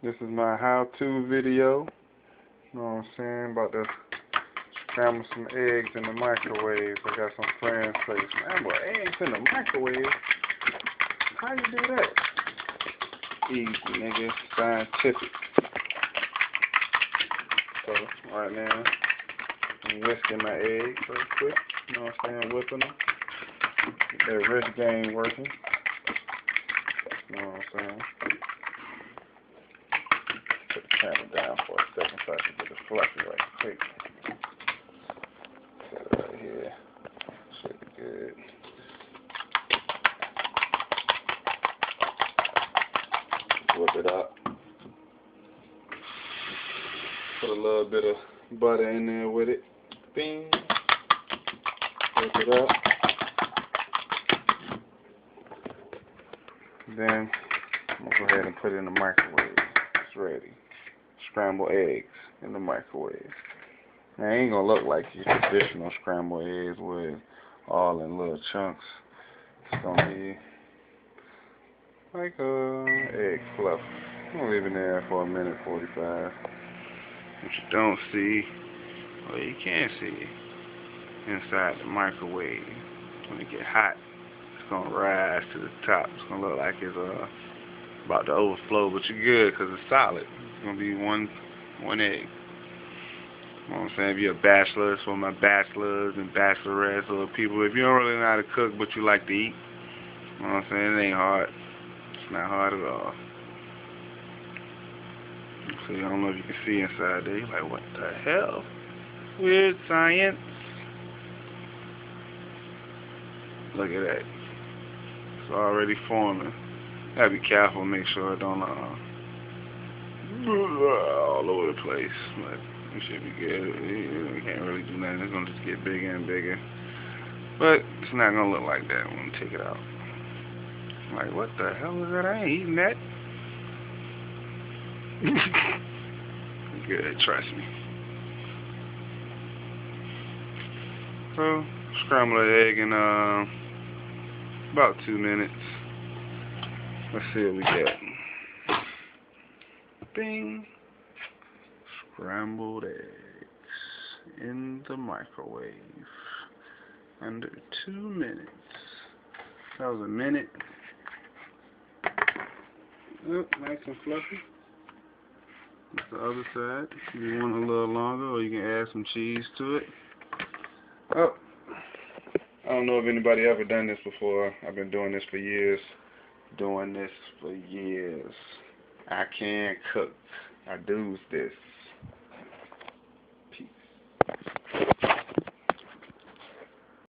This is my how-to video. You know what I'm saying? About to scramble some eggs in the microwave. I got some friends say, scramble eggs in the microwave? How you do that? Easy, nigga. Scientific. So, right now, I'm whisking my eggs real quick. You know what I'm saying? Whipping them. Get that wrist game working. You know what I'm saying? Put the camera down for a second so I can get it fluffy right quick. Set it right here. Should be good. Whip it up. Put a little bit of butter in there with it. Bing. Whip it up. Then I'm gonna go ahead and put it in the microwave. It's ready. Scrambled eggs in the microwave. Now, it ain't gonna look like your traditional scrambled eggs with all in little chunks. It's gonna be like egg fluff. I'm gonna leave it there for a minute 45. What you don't see, well, you can see inside the microwave. When it get hot, it's gonna rise to the top. It's gonna look like it's about to overflow, but you're good because it's solid. It's gonna be one egg. You know what I'm saying? If you're a bachelor, it's for my bachelors and bachelorettes or people. If you don't really know how to cook but you like to eat, you know what I'm saying? It ain't hard. It's not hard at all. So I don't know if you can see inside there. You're like, what the hell? Weird science. Look at that. It's already forming. Gotta be careful, make sure it don't all over the place. But it should be good. You can't really do nothing. It's gonna just get bigger and bigger. But it's not gonna look like that when we take it out. I'm like, what the hell is that? I ain't eating that. Good, trust me. So, scramble an egg in about 2 minutes. Let's see what we get. Bing. Scrambled eggs in the microwave. Under 2 minutes. That was a minute. Oh, nice and fluffy. That's the other side. If you want a little longer, or you can add some cheese to it. Oh, I don't know if anybody ever done this before. I've been doing this for years. I can cook. I do this.